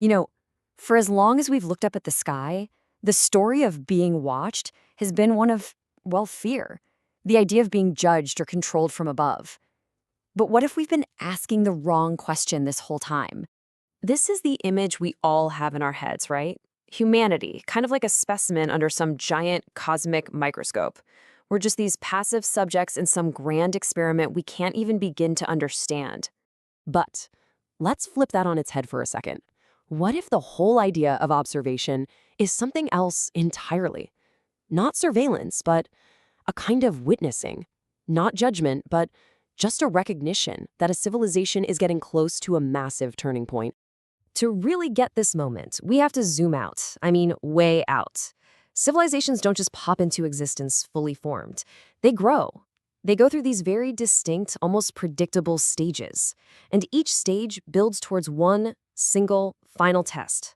You know, for as long as we've looked up at the sky, the story of being watched has been one of, well, fear. The idea of being judged or controlled from above. But what if we've been asking the wrong question this whole time? This is the image we all have in our heads, right? Humanity, kind of like a specimen under some giant cosmic microscope. We're just these passive subjects in some grand experiment we can't even begin to understand. But let's flip that on its head for a second. What if the whole idea of observation is something else entirely? Not surveillance, but a kind of witnessing. Not judgment, but just a recognition that a civilization is getting close to a massive turning point. To really get this moment, we have to zoom out. I mean, way out. Civilizations don't just pop into existence fully formed. They grow. They go through these very distinct, almost predictable stages. And each stage builds towards one single final test.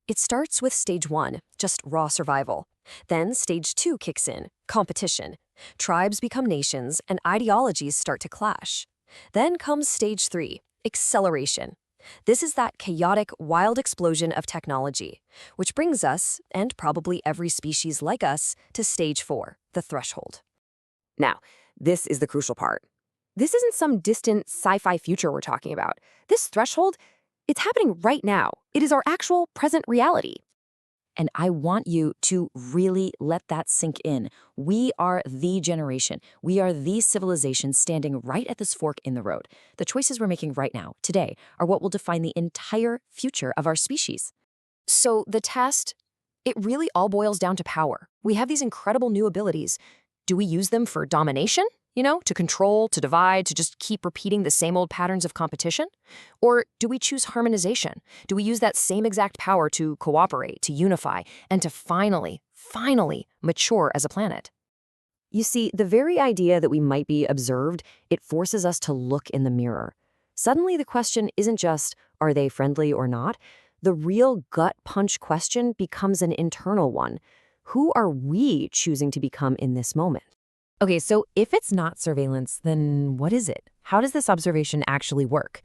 It starts with stage 1, just raw survival. Then stage 2 kicks in, competition. Tribes become nations, and ideologies start to clash. Then comes stage 3, acceleration. This is that chaotic, wild explosion of technology, which brings us, and probably every species like us, to stage 4, the threshold. Now, this is the crucial part. This isn't some distant sci-fi future we're talking about. This threshold, it's happening right now. It is our actual present reality. And I want you to really let that sink in. We are the generation. We are the civilization standing right at this fork in the road. The choices we're making right now, today, are what will define the entire future of our species. So the test, it really all boils down to power. We have these incredible new abilities. Do we use them for domination? To control, to divide, to just keep repeating the same old patterns of competition? Or do we choose harmonization? Do we use that same exact power to cooperate, to unify, and to finally mature as a planet? You see, the very idea that we might be observed, it forces us to look in the mirror. Suddenly the question isn't just, are they friendly or not? The real gut punch question becomes an internal one. Who are we choosing to become in this moment? Okay, so if it's not surveillance, then what is it? How does this observation actually work?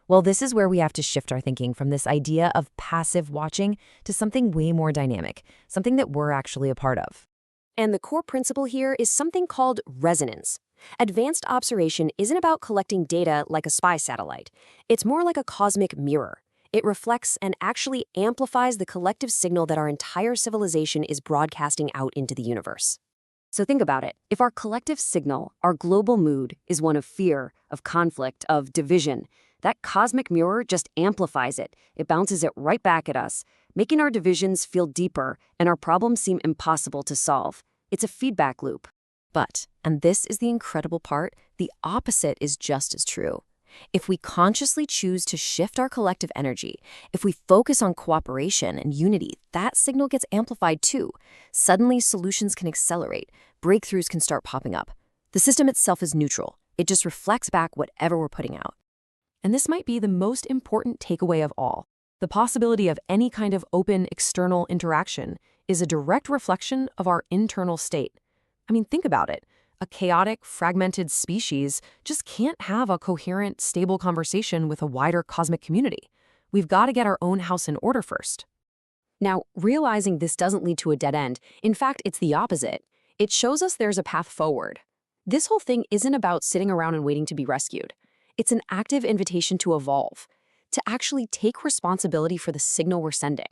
Well, this is where we have to shift our thinking from this idea of passive watching to something way more dynamic, something that we're actually a part of. And the core principle here is something called resonance. Advanced observation isn't about collecting data like a spy satellite. It's more like a cosmic mirror. It reflects and actually amplifies the collective signal that our entire civilization is broadcasting out into the universe. So think about it. If our collective signal, our global mood, is one of fear, of conflict, of division, that cosmic mirror just amplifies it. It bounces it right back at us, making our divisions feel deeper and our problems seem impossible to solve. It's a feedback loop. But, and this is the incredible part, the opposite is just as true. If we consciously choose to shift our collective energy, if we focus on cooperation and unity, that signal gets amplified too. Suddenly, solutions can accelerate. Breakthroughs can start popping up. The system itself is neutral. It just reflects back whatever we're putting out. And this might be the most important takeaway of all. The possibility of any kind of open external interaction is a direct reflection of our internal state. I mean, think about it. A chaotic, fragmented species just can't have a coherent, stable conversation with a wider cosmic community. We've got to get our own house in order first. Now, realizing this doesn't lead to a dead end, in fact, it's the opposite. It shows us there's a path forward. This whole thing isn't about sitting around and waiting to be rescued. It's an active invitation to evolve, to actually take responsibility for the signal we're sending.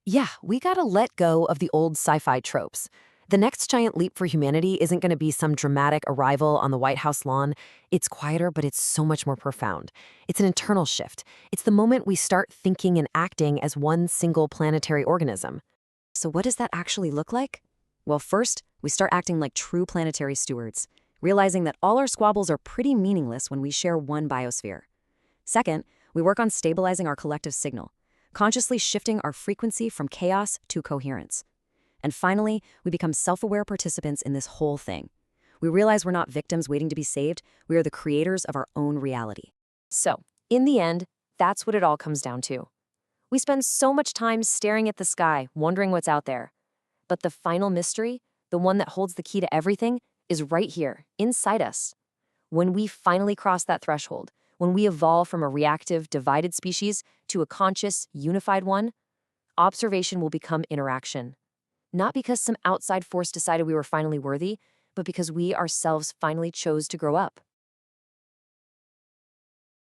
Yeah, we gotta let go of the old sci-fi tropes. The next giant leap for humanity isn't going to be some dramatic arrival on the White House lawn. It's quieter, but it's so much more profound. It's an internal shift. It's the moment we start thinking and acting as one single planetary organism. So what does that actually look like? Well, first, we start acting like true planetary stewards, realizing that all our squabbles are pretty meaningless when we share one biosphere. Second, we work on stabilizing our collective signal, consciously shifting our frequency from chaos to coherence. And finally, we become self-aware participants in this whole thing. We realize we're not victims waiting to be saved. We are the creators of our own reality. So, in the end, that's what it all comes down to. We spend so much time staring at the sky, wondering what's out there. But the final mystery, the one that holds the key to everything, is right here, inside us. When we finally cross that threshold, When we evolve from a reactive, divided species to a conscious, unified one, observation will become interaction. Not because some outside force decided we were finally worthy, but because we ourselves finally chose to grow up.